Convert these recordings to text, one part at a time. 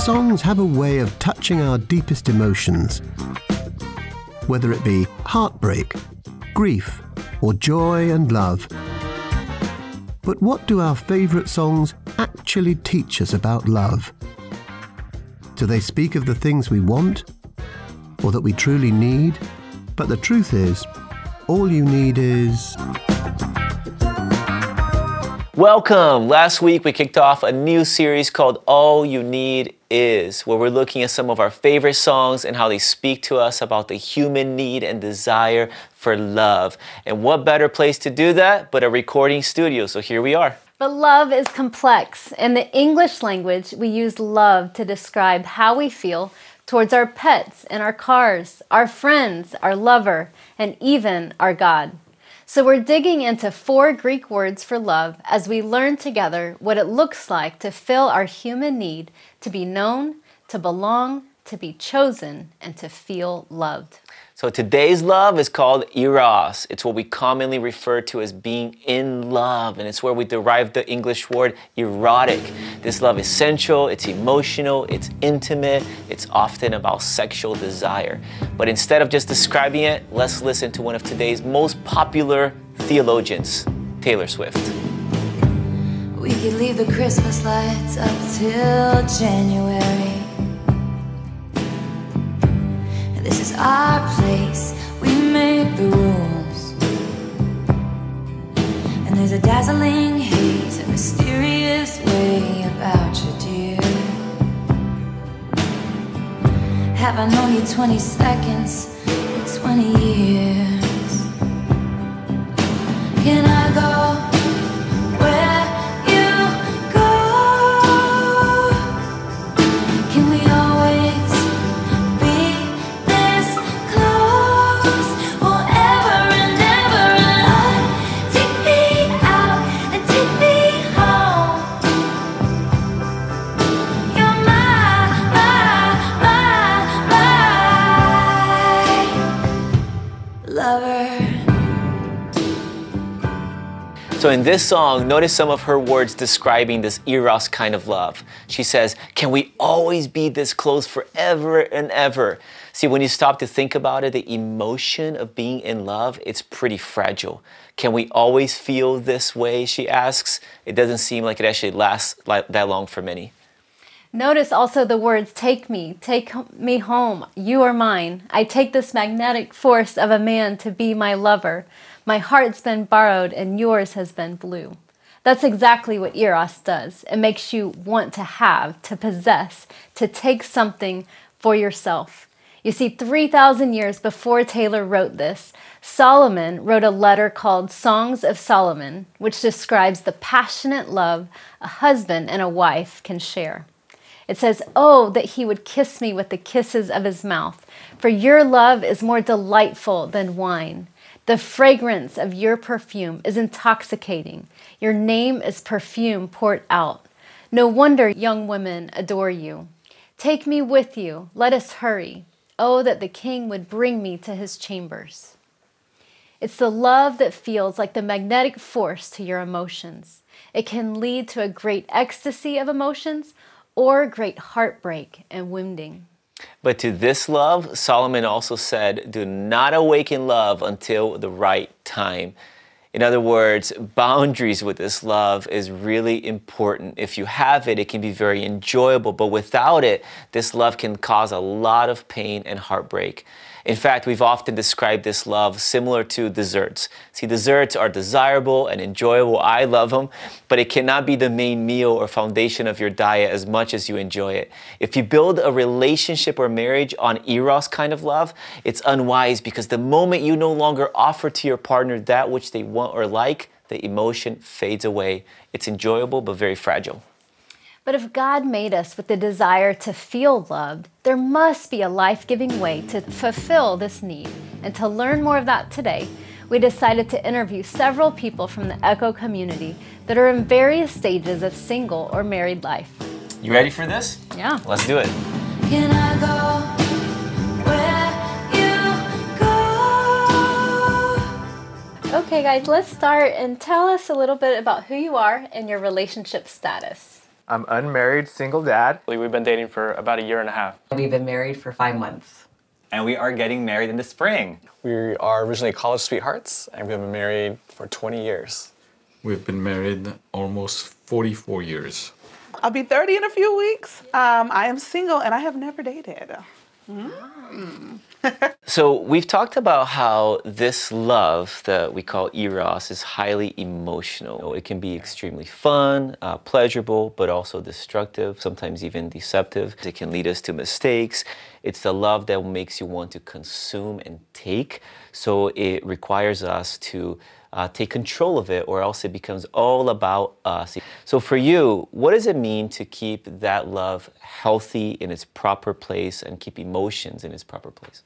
Songs have a way of touching our deepest emotions, whether it be heartbreak, grief, or joy and love. But what do our favourite songs actually teach us about love? Do they speak of the things we want, or that we truly need? But the truth is, all you need is... Welcome! Last week we kicked off a new series called All You Need Is, where we're looking at some of our favorite songs and how they speak to us about the human need and desire for love. And what better place to do that but a recording studio, so here we are. But love is complex. In the English language, we use love to describe how we feel towards our pets and our cars, our friends, our lover, and even our God. So we're digging into 4 Greek words for love as we learn together what it looks like to fill our human need to be known, to belong, to be chosen, and to feel loved. So today's love is called Eros. It's what we commonly refer to as being in love, and it's where we derive the English word erotic. This love is sensual, it's emotional, it's intimate, it's often about sexual desire. But instead of just describing it, let's listen to one of today's most popular theologians, Taylor Swift. We could leave the Christmas lights up till January. This is our place, we make the rules. And there's a dazzling haze, a mysterious way about you, dear. Have I known you 20 seconds or 20 years? Can I go where you go? Can we always be this close forever and ever? And take me out and take me home. You're my lover. So in this song, notice some of her words describing this Eros kind of love. She says, can we always be this close forever and ever? See, when you stop to think about it, the emotion of being in love, it's pretty fragile. Can we always feel this way, she asks? It doesn't seem like it actually lasts that long for many. Notice also the words, take me home, you are mine. I take this magnetic force of a man to be my lover. My heart's been borrowed and yours has been blue. That's exactly what Eros does. It makes you want to have, to possess, to take something for yourself. You see, 3,000 years before Taylor wrote this, Solomon wrote a letter called Songs of Solomon, which describes the passionate love a husband and a wife can share. It says, oh, that he would kiss me with the kisses of his mouth, for your love is more delightful than wine. The fragrance of your perfume is intoxicating. Your name is perfume poured out. No wonder young women adore you. Take me with you. Let us hurry. Oh, that the king would bring me to his chambers. It's the love that feels like the magnetic force to your emotions. It can lead to a great ecstasy of emotions or great heartbreak and wounding. But to this love, Solomon also said, do not awaken love until the right time. In other words, boundaries with this love is really important. If you have it, it can be very enjoyable, but without it, this love can cause a lot of pain and heartbreak. In fact, we've often described this love similar to desserts. See, desserts are desirable and enjoyable. I love them, but it cannot be the main meal or foundation of your diet as much as you enjoy it. If you build a relationship or marriage on Eros kind of love, it's unwise because the moment you no longer offer to your partner that which they want or like, the emotion fades away. It's enjoyable, but very fragile. But if God made us with the desire to feel loved, there must be a life-giving way to fulfill this need. And to learn more of that today, we decided to interview several people from the Echo community that are in various stages of single or married life. You ready for this? Yeah. Let's do it. Can I go where you go? Okay guys, let's start and tell us a little bit about who you are and your relationship status. I'm unmarried, single dad. We've been dating for about a year and a half. We've been married for 5 months. And we are getting married in the spring. We are originally college sweethearts, and we've been married for 20 years. We've been married almost 44 years. I'll be 30 in a few weeks. I am single and I have never dated. So we've talked about how this love that we call Eros is highly emotional. It can be extremely fun, pleasurable, but also destructive, sometimes even deceptive. It can lead us to mistakes. It's the love that makes you want to consume and take. So it requires us to take control of it, or else it becomes all about us. So for you, what does it mean to keep that love healthy in its proper place and keep emotions in its proper place?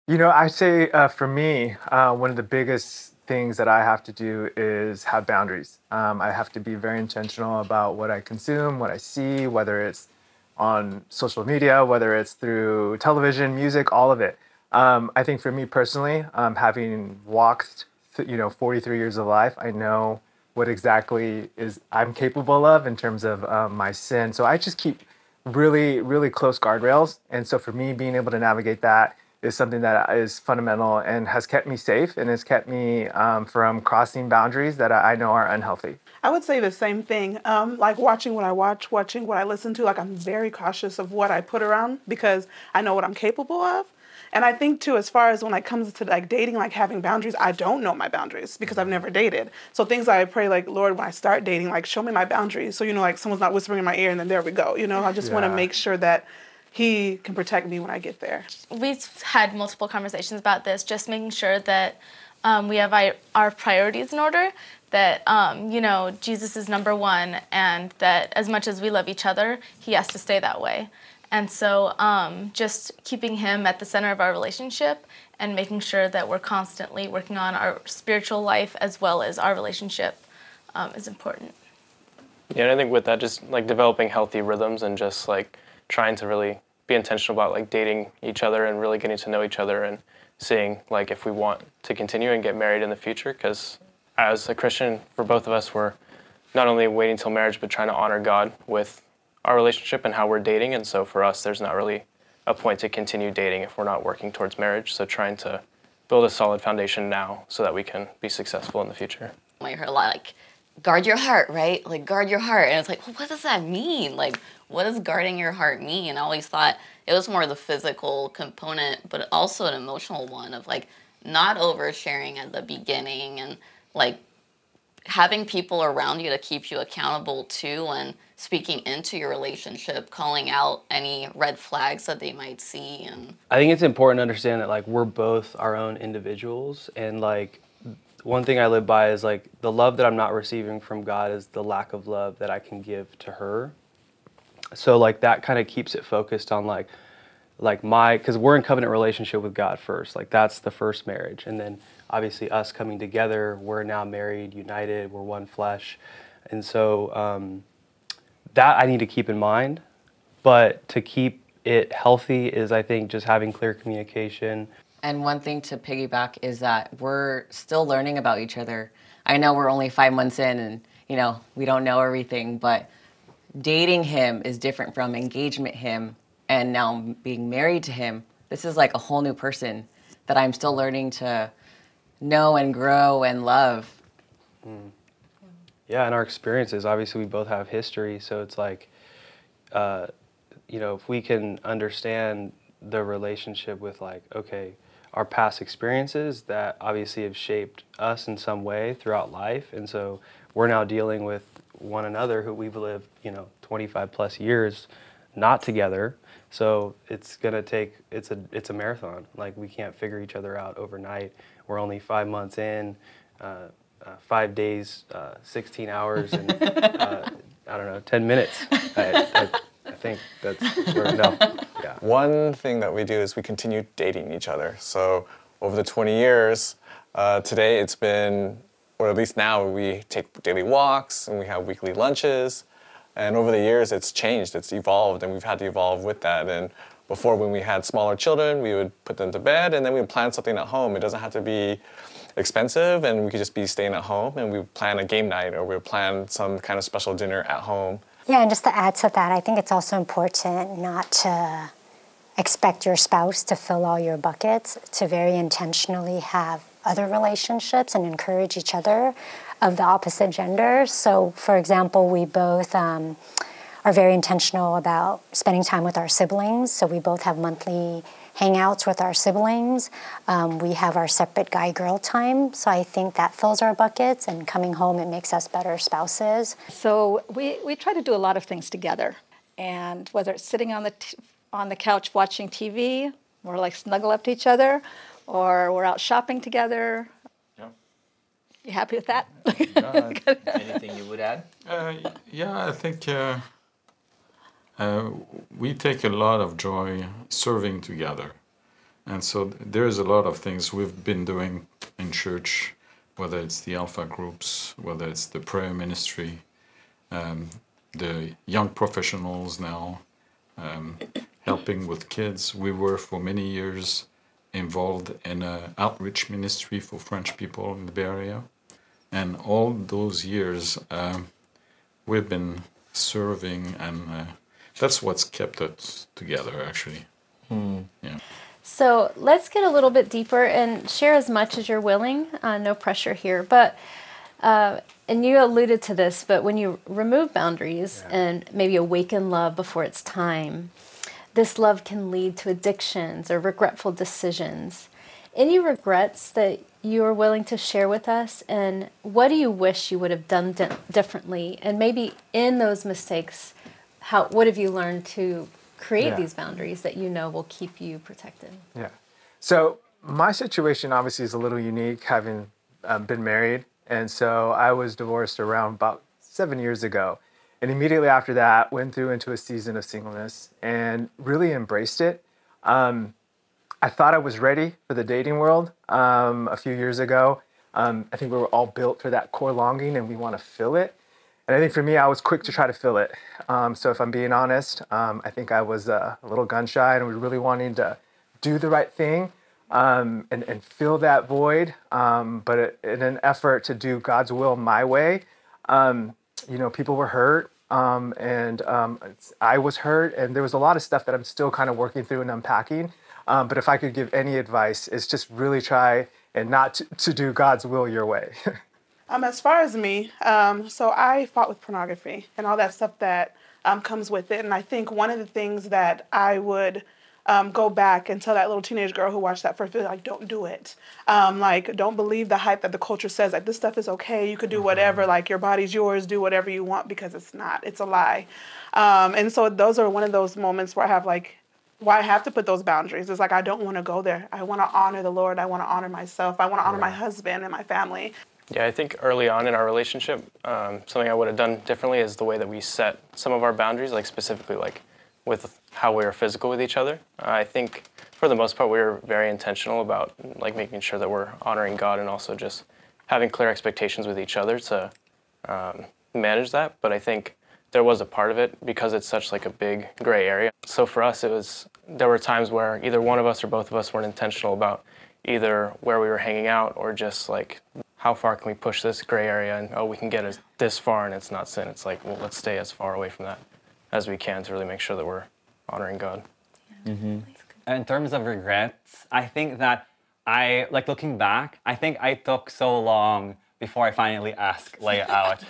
You know, I say for me, one of the biggest things that I have to do is have boundaries. I have to be very intentional about what I consume, what I see, whether it's on social media, whether it's through television, music, all of it. I think for me personally, having walked 43 years of life, I know what exactly I'm capable of in terms of my sin. So I just keep really, really close guardrails. And so for me, being able to navigate that is something that is fundamental and has kept me safe and has kept me from crossing boundaries that I know are unhealthy. I would say the same thing. Like watching what I watch, watching what I listen to, like I'm very cautious of what I put around because I know what I'm capable of. And I think too, as far as when it comes to like dating, like having boundaries, I don't know my boundaries because I've never dated. So things I pray like, Lord, when I start dating, like show me my boundaries. So, like someone's not whispering in my ear and then there we go. I just want to make sure that He can protect me when I get there. We've had multiple conversations about this, just making sure that we have our priorities in order, that, Jesus is number one, and that as much as we love each other, He has to stay that way. And so just keeping Him at the center of our relationship and making sure that we're constantly working on our spiritual life as well as our relationship is important. Yeah, and I think with that, just like developing healthy rhythms and just like trying to really be intentional about like dating each other and really getting to know each other and seeing like if we want to continue and get married in the future. Because as a Christian, for both of us, we're not only waiting till marriage, but trying to honor God with our relationship and how we're dating. And so for us, there's not really a point to continue dating if we're not working towards marriage. So trying to build a solid foundation now so that we can be successful in the future. I heard a lot like, guard your heart, right? Like, guard your heart. And it's like, well, what does that mean? Like, what does guarding your heart mean? I always thought it was more the physical component, but also an emotional one of like not oversharing at the beginning and like having people around you to keep you accountable to and speaking into your relationship, calling out any red flags that they might see. And I think it's important to understand that like we're both our own individuals, and like one thing I live by is like the love that I'm not receiving from God is the lack of love that I can give to her. So like that kind of keeps it focused on like because we're in covenant relationship with God first, like that's the first marriage, and then obviously us coming together, we're now married, united, we're one flesh, and so that I need to keep in mind. But to keep it healthy is, I think, just having clear communication. And one thing to piggyback is that we're still learning about each other. I know we're only 5 months in and, we don't know everything, but dating him is different from engagement him and now being married to him. This is like a whole new person that I'm still learning to know and grow and love. Yeah, and our experiences, obviously we both have history, so it's like, if we can understand the relationship with like, okay, our past experiences that obviously have shaped us in some way throughout life, and so we're now dealing with one another who we've lived, 25 plus years not together. So it's gonna take, it's a marathon. Like we can't figure each other out overnight. We're only 5 months in, 5 days, 16 hours, and 10 minutes. I think that's where, no. Yeah. One thing that we do is we continue dating each other. So over the 20 years, today it's been, or at least now, we take daily walks and we have weekly lunches. And over the years, it's changed, it's evolved, and we've had to evolve with that. And before, when we had smaller children, we would put them to bed and then we would plan something at home. It doesn't have to be expensive, and we could just be staying at home, and we would plan a game night or we would plan some kind of special dinner at home. Yeah, and just to add to that, I think it's also important not to expect your spouse to fill all your buckets, to very intentionally have other relationships and encourage each other of the opposite gender. So, for example, we both are very intentional about spending time with our siblings. So we both have monthly hangouts with our siblings. We have our separate guy-girl time. So I think that fills our buckets, and coming home, it makes us better spouses. So we try to do a lot of things together. And whether it's sitting on the couch watching TV, we're like snuggle up to each other, or we're out shopping together. Yeah. You happy with that? Anything you would add? Yeah, I think we take a lot of joy serving together. And so there's a lot of things we've been doing in church, whether it's the Alpha groups, whether it's the prayer ministry, the young professionals now, helping with kids. We were for many years involved in an outreach ministry for French people in the Bay Area. And all those years, we've been serving, and that's what's kept us together, actually. Yeah. So let's get a little bit deeper and share as much as you're willing. No pressure here. But and you alluded to this, but when you remove boundaries and maybe awaken love before it's time, this love can lead to addictions or regretful decisions. Any regrets that you are willing to share with us? And what do you wish you would have done differently? And maybe in those mistakes, what have you learned to create these boundaries that you know will keep you protected? Yeah. So my situation obviously is a little unique, having been married. And so I was divorced around about 7 years ago. And immediately after that, went through into a season of singleness and really embraced it. I thought I was ready for the dating world a few years ago. I think we were all built for that core longing, and we want to fill it. And I think for me, I was quick to try to fill it. So if I'm being honest, I think I was a little gun shy and was really wanting to do the right thing and fill that void. But in an effort to do God's will my way, people were hurt. I was hurt, and there was a lot of stuff that I'm still kind of working through and unpacking. But if I could give any advice, it's just really try and not to do God's will your way. As far as me, so I fought with pornography and all that stuff that comes with it. And I think one of the things that I would go back and tell that little teenage girl who watched that first video, like, don't do it. Don't believe the hype that the culture says, like, this stuff is okay, you could do whatever, like, your body's yours, do whatever you want, because it's not. It's a lie. And so those are one of those moments where I have to put those boundaries. It's like, I don't want to go there. I want to honor the Lord. I want to honor myself. I want to honor my husband and my family. Yeah, I think early on in our relationship, something I would have done differently is the way that we set some of our boundaries, like specifically like with how we were physical with each other. I think for the most part, we were very intentional about like making sure that we're honoring God and also just having clear expectations with each other to manage that. But I think there was a part of it because it's such like a big gray area. So for us, there were times where either one of us or both of us weren't intentional about either where we were hanging out or just like how far can we push this gray area and we can get this far and it's not sin. It's like, well, let's stay as far away from that as we can to really make sure that we're honoring God. Mm-hmm. In terms of regrets, I think that looking back, I think I took so long before I finally asked Leia out.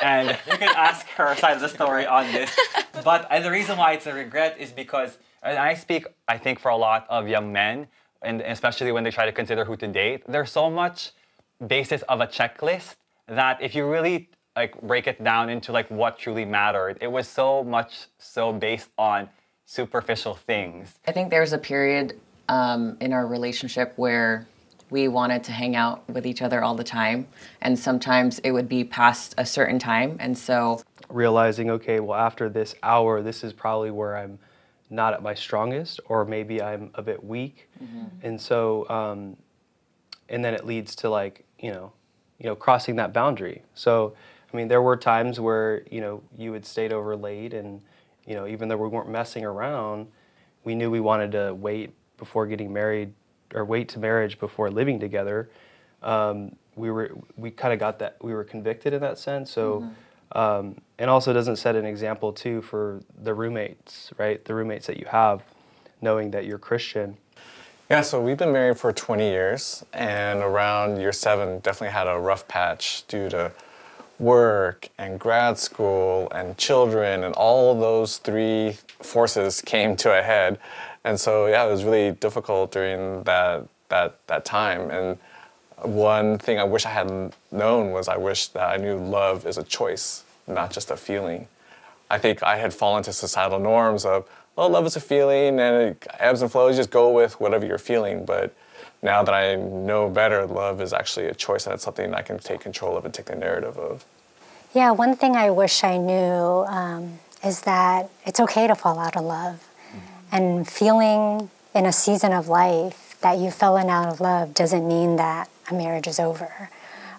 And you can ask her side of the story on this. But the reason why it's a regret is because, and I speak, I think, for a lot of young men, and especially when they try to consider who to date, there's so much basis of a checklist that if you really break it down into what truly mattered, it was so much so based on superficial things. I think there was a period in our relationship where we wanted to hang out with each other all the time, and sometimes it would be past a certain time, and so realizing, okay, well, after this hour, this is probably where I'm not at my strongest, or maybe I'm a bit weak, and so and then it leads to crossing that boundary. So I mean, there were times where you had stayed over late, and even though we weren't messing around, we knew we wanted to wait before getting married, or wait to marriage before living together. We kind of got that, we were convicted in that sense. So And also doesn't set an example too for the roommates, right? The roommates that you have, knowing that you're Christian. Yeah, so we've been married for 20 years, and around year 7 definitely had a rough patch due to work and grad school and children, and all of those 3 forces came to a head. And so yeah, it was really difficult during that time. And one thing I wish I had known was I wish that I knew love is a choice, not just a feeling. I think I had fallen to societal norms of, well, love is a feeling and it ebbs and flows, just go with whatever you're feeling. But now that I know better, love is actually a choice, and it's something I can take control of and take the narrative of. Yeah, one thing I wish I knew is that it's okay to fall out of love. And feeling in a season of life that you've fallen out of love doesn't mean that a marriage is over.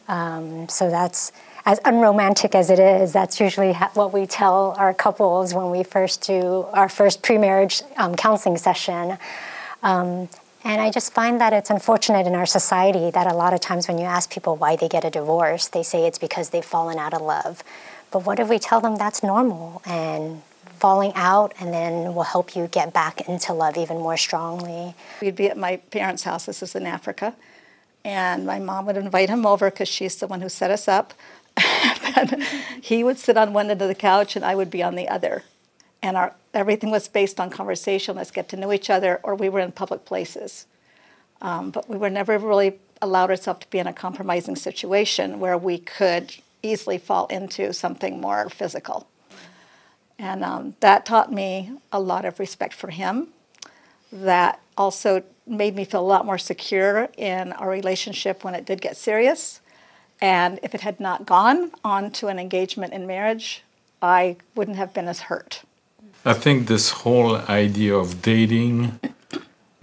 So that's, as unromantic as it is, that's usually what we tell our couples when we first do our first pre-marriage counseling session. And I just find that it's unfortunate in our society that a lot of times when you ask people why they get a divorce, they say it's because they've fallen out of love. But what if we tell them that's normal, and falling out and then will help you get back into love even more strongly? We'd be at my parents' house, this is in Africa, and my mom would invite him over because she's the one who set us up. And he would sit on one end of the couch and I would be on the other. And everything was based on conversation, let's get to know each other, or we were in public places. But we were never really allowed ourselves to be in a compromising situation where we could easily fall into something more physical. And that taught me a lot of respect for him. That also made me feel a lot more secure in our relationship when it did get serious. And if it had not gone on to an engagement in marriage, I wouldn't have been as hurt. I think this whole idea of dating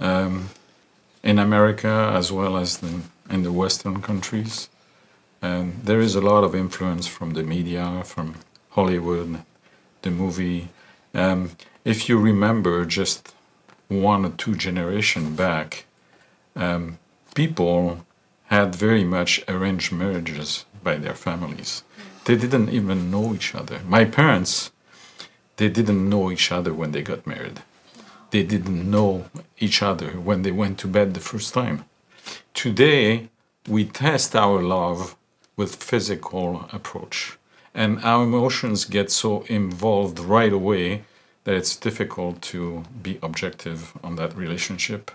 in America as well as in the Western countries, there is a lot of influence from the media, from Hollywood, the movie. If you remember just 1 or 2 generations back, people had very much arranged marriages by their families. They didn't even know each other. My parents, they didn't know each other when they got married. They didn't know each other when they went to bed the first time. Today, we test our love with physical approach. And our emotions get so involved right away that it's difficult to be objective on that relationship.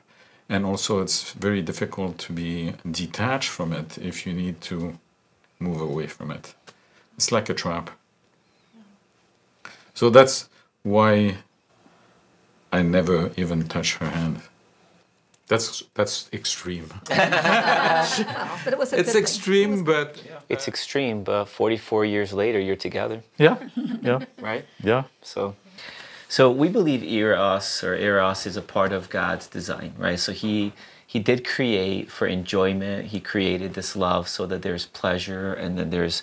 And also it's very difficult to be detached from it if you need to move away from it. It's like a trap. So that's why I never even touch her hand. That's extreme. But it was a it's good extreme, thing. but It's extreme, but 44 years later, you're together. yeah, yeah, Right? yeah. So we believe Eros is a part of God's design, right? So he did create for enjoyment. He created this love so that there's pleasure, and then there's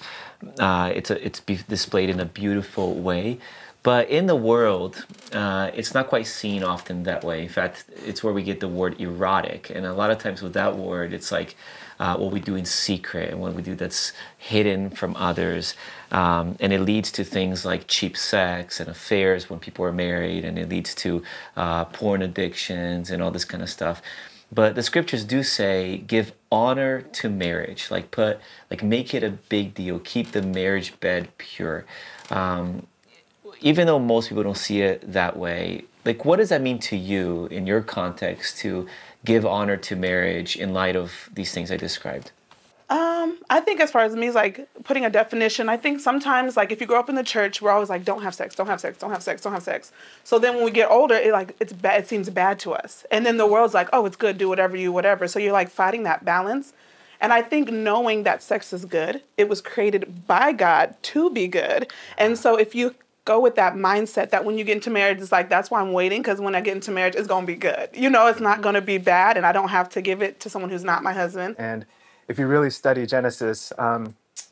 it's displayed in a beautiful way. But in the world, it's not quite seen often that way. In fact, it's where we get the word erotic. And a lot of times with that word, it's like what we do in secret and what we do that's hidden from others. And it leads to things like cheap sex and affairs when people are married. And it leads to porn addictions and all this kind of stuff. But the scriptures do say, give honor to marriage. Make it a big deal. Keep the marriage bed pure. Even though most people don't see it that way, what does that mean to you in your context to give honor to marriage in light of these things I described? I think as far as me, like putting a definition, I think sometimes if you grow up in the church, we're always like, don't have sex, don't have sex, don't have sex, don't have sex. So then when we get older, it's bad, it seems bad to us. And then the world's like, oh, it's good, do whatever. So you're fighting that balance. And I think knowing that sex is good, it was created by God to be good. And so if you go with that mindset that when you get into marriage, it's that's why I'm waiting, because when I get into marriage, it's going to be good. It's not going to be bad, and I don't have to give it to someone who's not my husband. And if you really study Genesis,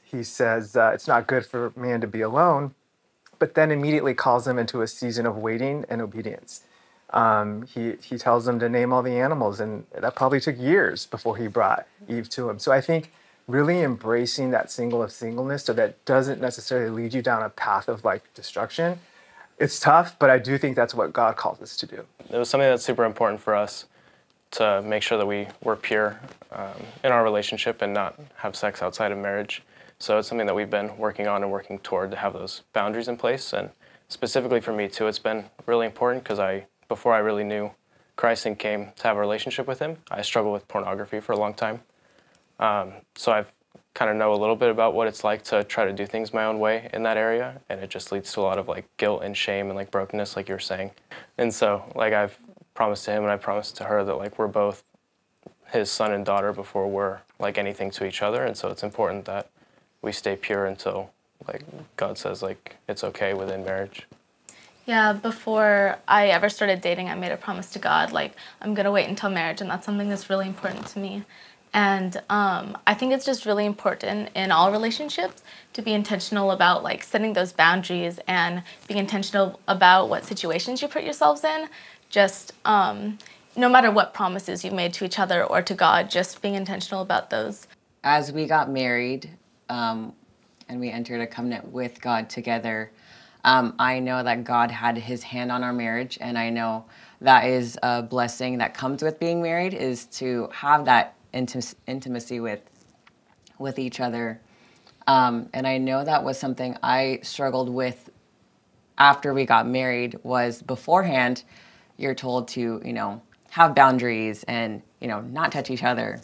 he says it's not good for man to be alone, but then immediately calls him into a season of waiting and obedience. He tells him to name all the animals, and that probably took years before he brought Eve to him. So I think really embracing that single of singleness so that doesn't necessarily lead you down a path of like destruction. It's tough, but I do think that's what God calls us to do. It was something that's super important for us to make sure that we're pure in our relationship and not have sex outside of marriage. So it's something that we've been working on and working toward, to have those boundaries in place. And specifically for me too, it's been really important because before I really knew Christ and came to have a relationship with him, I struggled with pornography for a long time. So I've kind of know a little bit about what it's like to try to do things my own way in that area, and it just leads to a lot of like guilt and shame and like brokenness, like you were saying. And so like I've promised to him and I promised to her that like we're both his son and daughter before we're like anything to each other, and so it's important that we stay pure until like God says like it's okay within marriage. Yeah, before I ever started dating, I made a promise to God, like, I'm going to wait until marriage, and that's something that's really important to me. And I think it's just really important in all relationships to be intentional about, like, setting those boundaries and being intentional about what situations you put yourselves in. Just no matter what promises you've made to each other or to God, just being intentional about those. As we got married and we entered a covenant with God together, I know that God had his hand on our marriage, and I know that is a blessing that comes with being married, is to have that intimacy with each other. And I know that was something I struggled with after we got married. Was beforehand, you're told to, have boundaries and, not touch each other.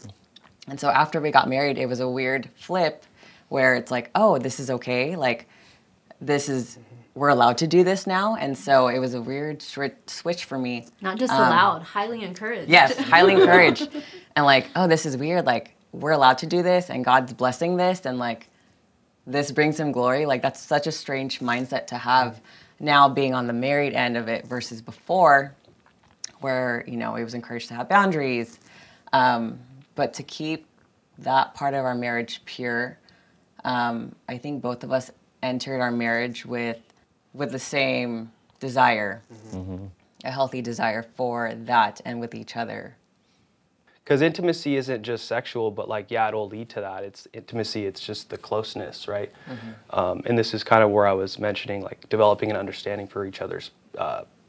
And so after we got married, it was a weird flip where it's like, oh, this is okay. Like, we're allowed to do this now. And so it was a weird switch for me. Not just allowed, highly encouraged. Yes, highly encouraged. And like, oh, this is weird. Like, we're allowed to do this and God's blessing this, and like, this brings him glory. Like, that's such a strange mindset to have now, being on the married end of it versus before, where, it was encouraged to have boundaries. But to keep that part of our marriage pure, I think both of us entered our marriage with the same desire, a healthy desire for that and with each other. Because intimacy isn't just sexual, but like, yeah, it'll lead to that. It's intimacy, it's just the closeness, right? And this is kind of where I was mentioning, like, developing an understanding for each other's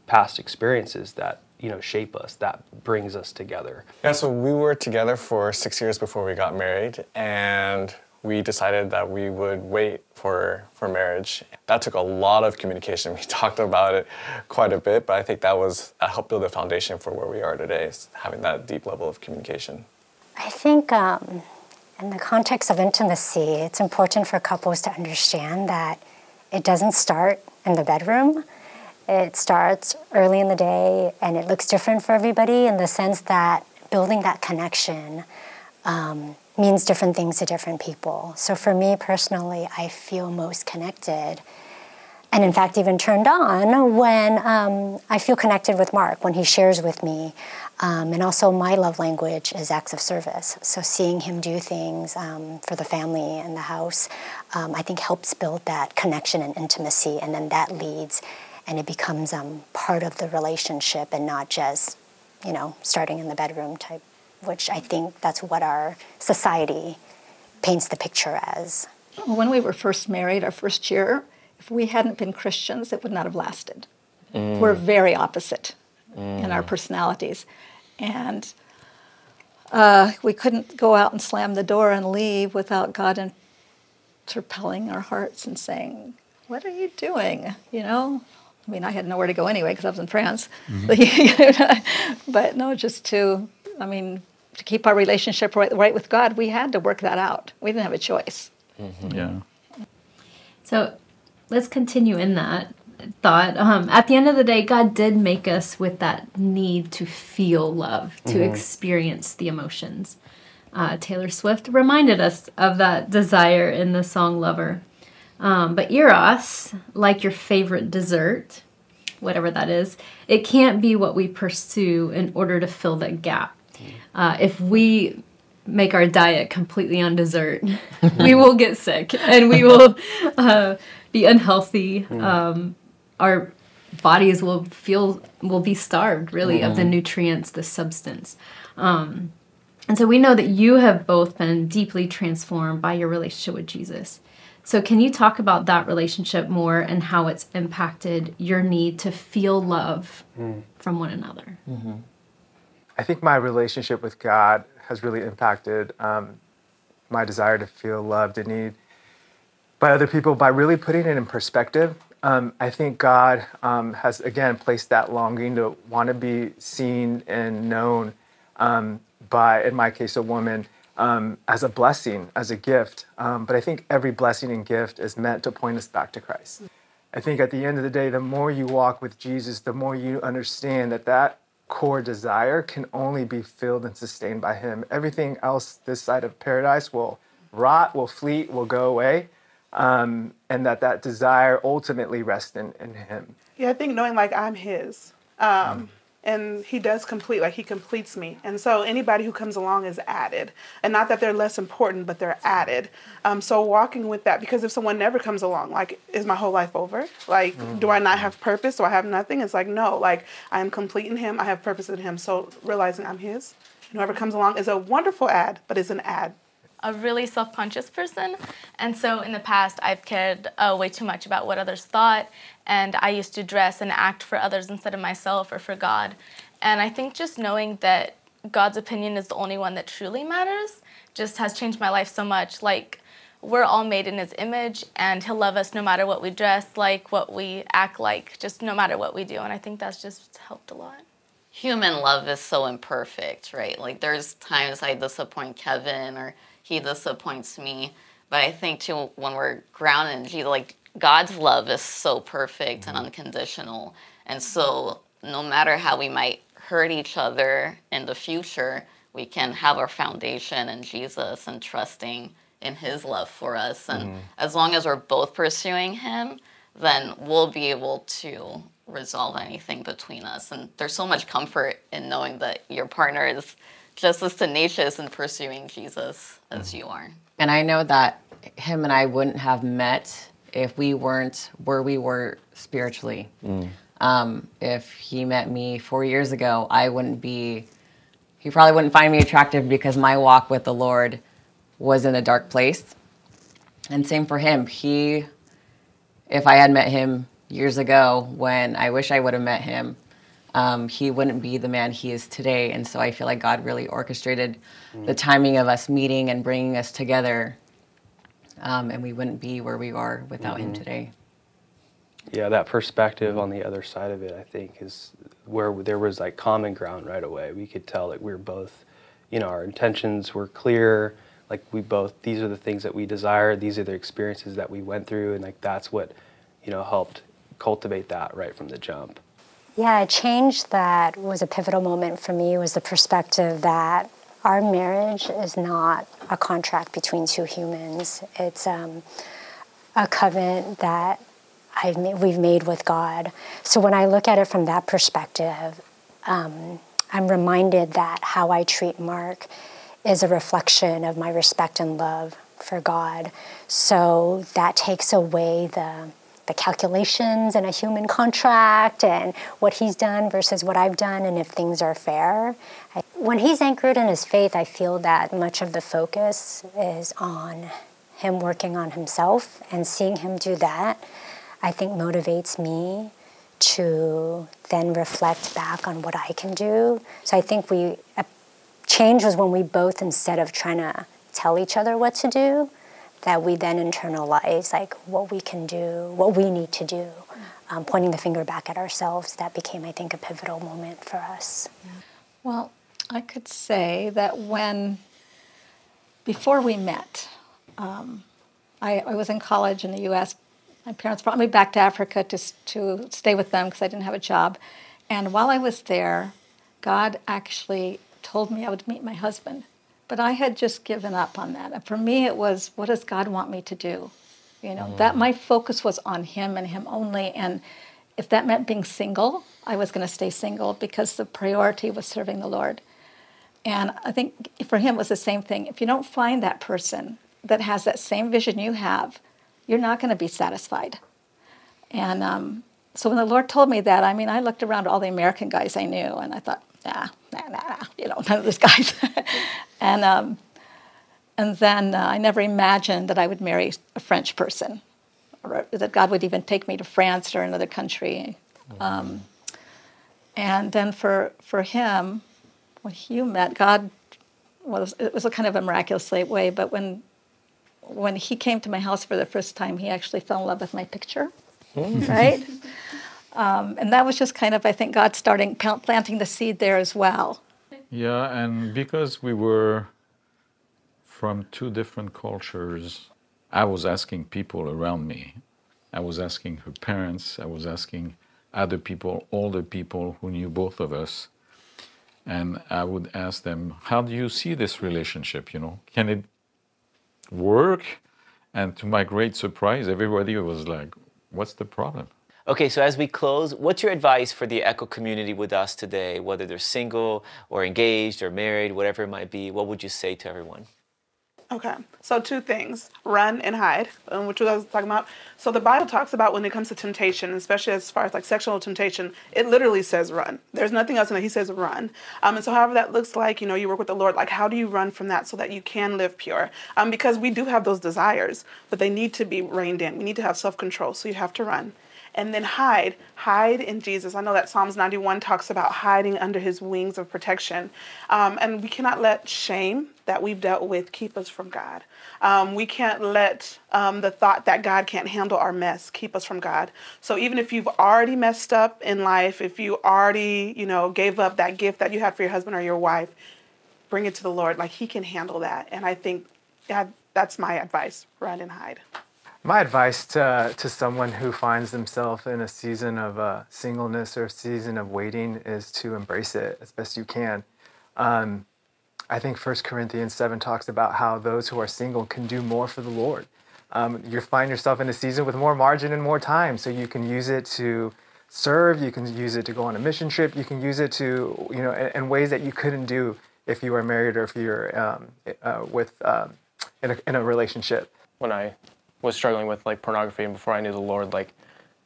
past experiences that, shape us, that brings us together. Yeah, so we were together for 6 years before we got married, and we decided that we would wait for marriage. That took a lot of communication. We talked about it quite a bit, but I think that helped build a foundation for where we are today, is having that deep level of communication. I think in the context of intimacy, it's important for couples to understand that it doesn't start in the bedroom. It starts early in the day, and it looks different for everybody in the sense that building that connection means different things to different people. So for me personally, I feel most connected, and in fact even turned on, when I feel connected with Mark, when he shares with me. And also my love language is acts of service. So seeing him do things for the family and the house, I think helps build that connection and intimacy, and then that leads and it becomes part of the relationship and not just, starting in the bedroom type, which I think that's what our society paints the picture as. When we were first married, our first year, if we hadn't been Christians, it would not have lasted. We're very opposite in our personalities. And we couldn't go out and slam the door and leave without God interpelling our hearts and saying, what are you doing? I mean, I had nowhere to go anyway because I was in France. But no, just to keep our relationship right with God, we had to work that out. We didn't have a choice. Yeah. So let's continue in that thought. At the end of the day, God did make us with that need to feel love, to experience the emotions. Taylor Swift reminded us of that desire in the song Lover. But Eros, like your favorite dessert, whatever that is, it can't be what we pursue in order to fill that gap. If we make our diet completely on dessert, we will get sick and we will be unhealthy. Our bodies will be starved, really, of the nutrients, the substance. And And so we know that you have both been deeply transformed by your relationship with Jesus. So can you talk about that relationship more and how it's impacted your need to feel love from one another? Mm-hmm. I think my relationship with God has really impacted my desire to feel loved and needed by other people by really putting it in perspective. I think God has, again, placed that longing to want to be seen and known by, in my case, a woman, as a blessing, as a gift. But I think every blessing and gift is meant to point us back to Christ. I think at the end of the day, the more you walk with Jesus, the more you understand that that core desire can only be filled and sustained by Him. Everything else this side of paradise will rot, will fleet, will go away. And that desire ultimately rests in Him. Yeah, I think knowing like I'm His. And He does complete, like He completes me. And so anybody who comes along is added. And not that they're less important, but they're added. So walking with that, because if someone never comes along, like, is my whole life over? Like, do I not have purpose? Do I have nothing? It's like, no, like, I am complete in Him. I have purpose in Him. So realizing I'm His, and whoever comes along is a wonderful add, but it's an add. A really self-conscious person, and so in the past I've cared way too much about what others thought, and I used to dress and act for others instead of myself or for God. And I think just knowing that God's opinion is the only one that truly matters just has changed my life so much. Like, we're all made in His image, and He'll love us no matter what we dress like, what we act like, just no matter what we do, and I think that's just helped a lot. Human love is so imperfect, right? Like, there's times I disappoint Kevin or he disappoints me. But I think, too, when we're grounded in Jesus, like, God's love is so perfect and unconditional. And so no matter how we might hurt each other in the future, we can have our foundation in Jesus and trusting in His love for us. And as long as we're both pursuing Him, then we'll be able to resolve anything between us. And there's so much comfort in knowing that your partner is just as tenacious in pursuing Jesus as you are. And I know that him and I wouldn't have met if we weren't where we were spiritually. If he met me 4 years ago, he probably wouldn't find me attractive because my walk with the Lord was in a dark place. And same for him. If I had met him years ago when I wish I would have met him, he wouldn't be the man he is today. And so I feel like God really orchestrated the timing of us meeting and bringing us together. And we wouldn't be where we are without him today. Yeah, that perspective on the other side of it, I think, is where there was like common ground right away. We could tell that we were both, our intentions were clear. Like these are the things that we desire. These are the experiences that we went through. And like, that's what, helped cultivate that right from the jump. Yeah, a change that was a pivotal moment for me was the perspective that our marriage is not a contract between two humans. It's a covenant that we've made with God. So when I look at it from that perspective, I'm reminded that how I treat Mark is a reflection of my respect and love for God. So that takes away the calculations in a human contract and what he's done versus what I've done and if things are fair. When he's anchored in his faith, I feel that much of the focus is on him working on himself, and seeing him do that, I think, motivates me to then reflect back on what I can do. So I think change was when we both, instead of trying to tell each other what to do, that we then internalize like what we can do, what we need to do, pointing the finger back at ourselves. That became, I think, a pivotal moment for us. Yeah. Well, I could say that before we met, I was in college in the U.S. My parents brought me back to Africa to stay with them because I didn't have a job. And while I was there, God actually told me I would meet my husband. But I had just given up on that. And for me, it was, what does God want me to do? That my focus was on him and him only. And if that meant being single, I was going to stay single because the priority was serving the Lord. And I think for him, it was the same thing. If you don't find that person that has that same vision you have, you're not going to be satisfied. And so when the Lord told me that, I mean, I looked around at all the American guys I knew, and I thought, nah, none of those guys. and then I never imagined that I would marry a French person, or that God would even take me to France or another country. And then for him, when you met, God it was a kind of a miraculous way, but when he came to my house for the first time, he actually fell in love with my picture, right? And that was just kind of, I think, God starting planting the seed there as well. Yeah, and because we were from two different cultures, I was asking people around me. I was asking her parents, I was asking other people, older people who knew both of us. And I would ask them, how do you see this relationship? You know, can it work? And to my great surprise, everybody was like, what's the problem? Okay, so as we close, what's your advice for the Echo community with us today, whether they're single or engaged or married, whatever it might be? What would you say to everyone? Okay, so two things, run and hide, which I was talking about. So the Bible talks about when it comes to temptation, especially as far as like sexual temptation, it literally says run. There's nothing else in it. He says run. And so however that looks like, you work with the Lord, like how do you run from that so that you can live pure? Because we do have those desires, but they need to be reined in. We need to have self-control, so you have to run. And then hide in Jesus. I know that Psalms 91 talks about hiding under his wings of protection. And we cannot let shame that we've dealt with keep us from God. We can't let the thought that God can't handle our mess keep us from God. So even if you've already messed up in life, if you already, gave up that gift that you had for your husband or your wife, bring it to the Lord. Like he can handle that. And I think that's my advice. Run and hide. My advice to someone who finds themselves in a season of singleness or a season of waiting is to embrace it as best you can. I think 1 Corinthians 7 talks about how those who are single can do more for the Lord. You find yourself in a season with more margin and more time, so you can use it to serve, you can use it to go on a mission trip, you can use it to, in ways that you couldn't do if you were married or if you're in a relationship. When I was struggling with like pornography and before I knew the Lord, like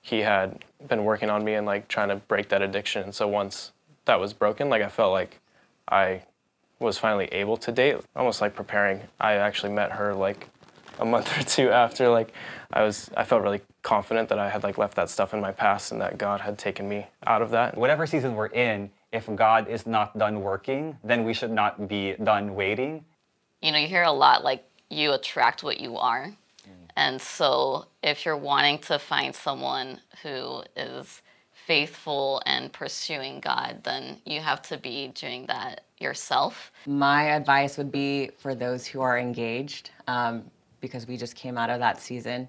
he had been working on me and like trying to break that addiction. And so once that was broken, like I felt like I was finally able to date, almost like preparing. I actually met her like a month or two after. Like I felt really confident that I had like left that stuff in my past and that God had taken me out of that. Whatever season we're in, if God is not done working, then we should not be done waiting. You hear a lot like you attract what you are. And so if you're wanting to find someone who is faithful and pursuing God, then you have to be doing that yourself. My advice would be for those who are engaged, because we just came out of that season.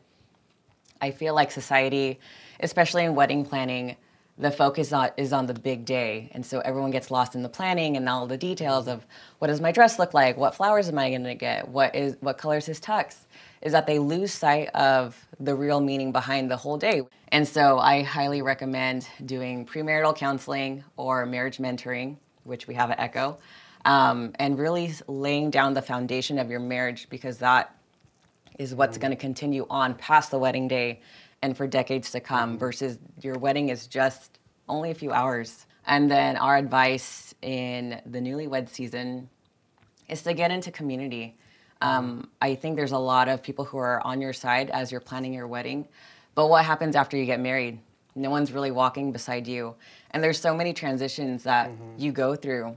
I feel like society, especially in wedding planning, the focus is on the big day. And so everyone gets lost in the planning and all the details of what does my dress look like? What flowers am I going to get? What color is his tux? Is that they lose sight of the real meaning behind the whole day. And so I highly recommend doing premarital counseling or marriage mentoring, which we have at Echo, and really laying down the foundation of your marriage, because that is what's going to continue on past the wedding day and for decades to come, versus your wedding is just only a few hours. And then our advice in the newlywed season is to get into community. I think there's a lot of people who are on your side as you're planning your wedding, but what happens after you get married? No one's really walking beside you. And there's so many transitions that you go through.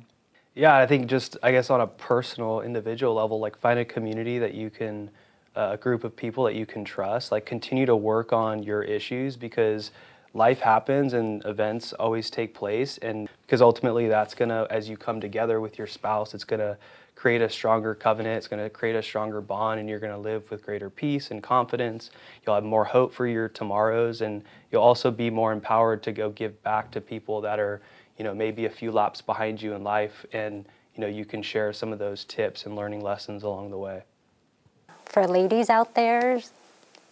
Yeah, I think just, I guess on a personal, individual level, like find a community that you can, a group of people that you can trust, like continue to work on your issues, because life happens and events always take place. And because ultimately that's gonna, as you come together with your spouse, it's gonna create a stronger covenant, it's gonna create a stronger bond, and you're gonna live with greater peace and confidence. You'll have more hope for your tomorrows, and you'll also be more empowered to go give back to people that are, maybe a few laps behind you in life, and you can share some of those tips and learning lessons along the way. For ladies out there,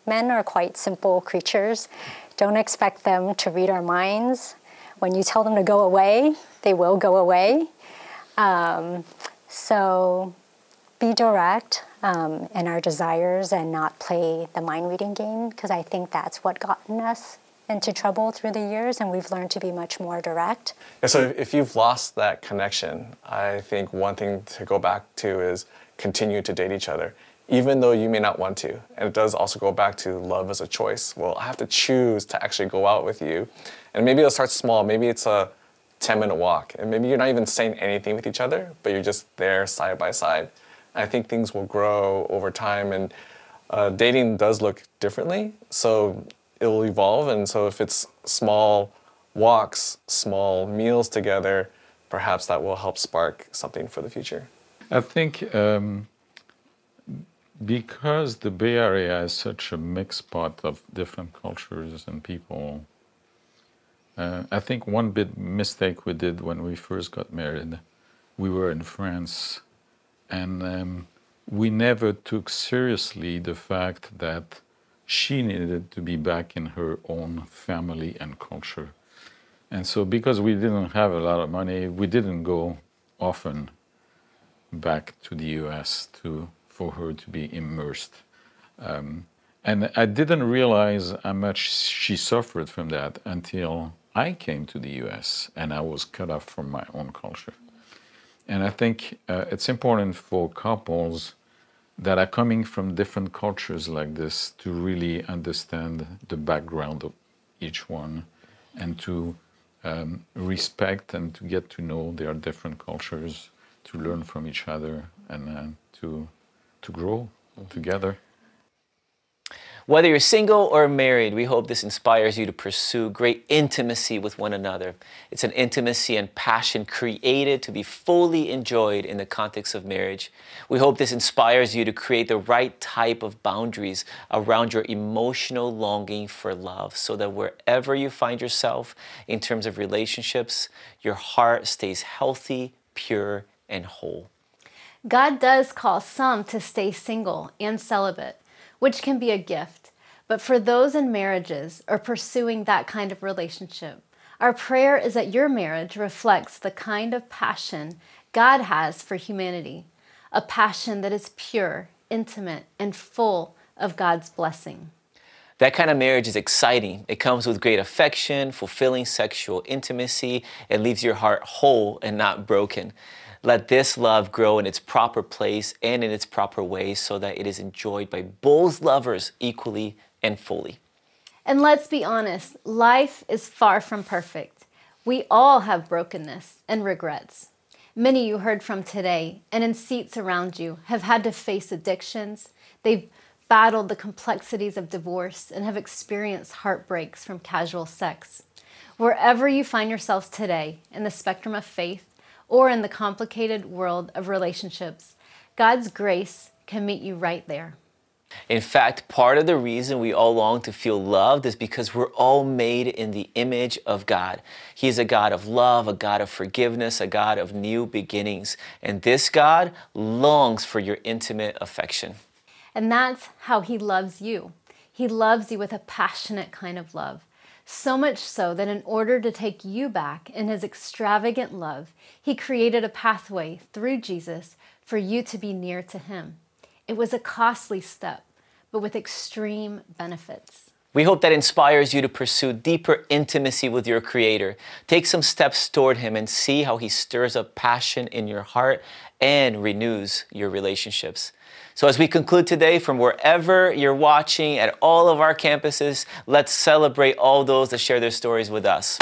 men are quite simple creatures. Don't expect them to read our minds. When you tell them to go away, they will go away. So be direct in our desires and not play the mind reading game, because I think that's what gotten us into trouble through the years, and we've learned to be much more direct. Yeah, so if you've lost that connection, I think one thing to go back to is continue to date each other, even though you may not want to. And it does also go back to love as a choice. Well, I have to choose to actually go out with you. And maybe it'll start small. Maybe it's a 10-minute walk. And maybe you're not even saying anything with each other, but you're just there side by side. I think things will grow over time. And dating does look differently. So it will evolve. And so if it's small walks, small meals together, perhaps that will help spark something for the future. I think because the Bay Area is such a mixed pot of different cultures and people, I think one big mistake we did when we first got married, we were in France, and we never took seriously the fact that she needed to be back in her own family and culture. And so because we didn't have a lot of money, we didn't go often back to the US for her to be immersed. And I didn't realize how much she suffered from that until I came to the US and I was cut off from my own culture. And I think it's important for couples that are coming from different cultures like this to really understand the background of each one and to respect and to get to know their different cultures, to learn from each other and to grow together. Whether you're single or married, we hope this inspires you to pursue great intimacy with one another. It's an intimacy and passion created to be fully enjoyed in the context of marriage. We hope this inspires you to create the right type of boundaries around your emotional longing for love so that wherever you find yourself in terms of relationships, your heart stays healthy, pure, and whole. God does call some to stay single and celibate, which can be a gift. But for those in marriages or pursuing that kind of relationship, our prayer is that your marriage reflects the kind of passion God has for humanity, a passion that is pure, intimate, and full of God's blessing. That kind of marriage is exciting. It comes with great affection, fulfilling sexual intimacy. It leaves your heart whole and not broken. Let this love grow in its proper place and in its proper way so that it is enjoyed by both lovers equally and fully. And let's be honest, life is far from perfect. We all have brokenness and regrets. Many you heard from today and in seats around you have had to face addictions. They've battled the complexities of divorce and have experienced heartbreaks from casual sex. Wherever you find yourselves today in the spectrum of faith, or in the complicated world of relationships, God's grace can meet you right there. In fact, part of the reason we all long to feel loved is because we're all made in the image of God. He is a God of love, a God of forgiveness, a God of new beginnings. And this God longs for your intimate affection. And that's how He loves you. He loves you with a passionate kind of love. So much so that in order to take you back in His extravagant love, He created a pathway through Jesus for you to be near to Him. It was a costly step, but with extreme benefits. We hope that inspires you to pursue deeper intimacy with your Creator. Take some steps toward Him and see how He stirs up passion in your heart and renews your relationships. So as we conclude today, from wherever you're watching at all of our campuses, let's celebrate all those that share their stories with us.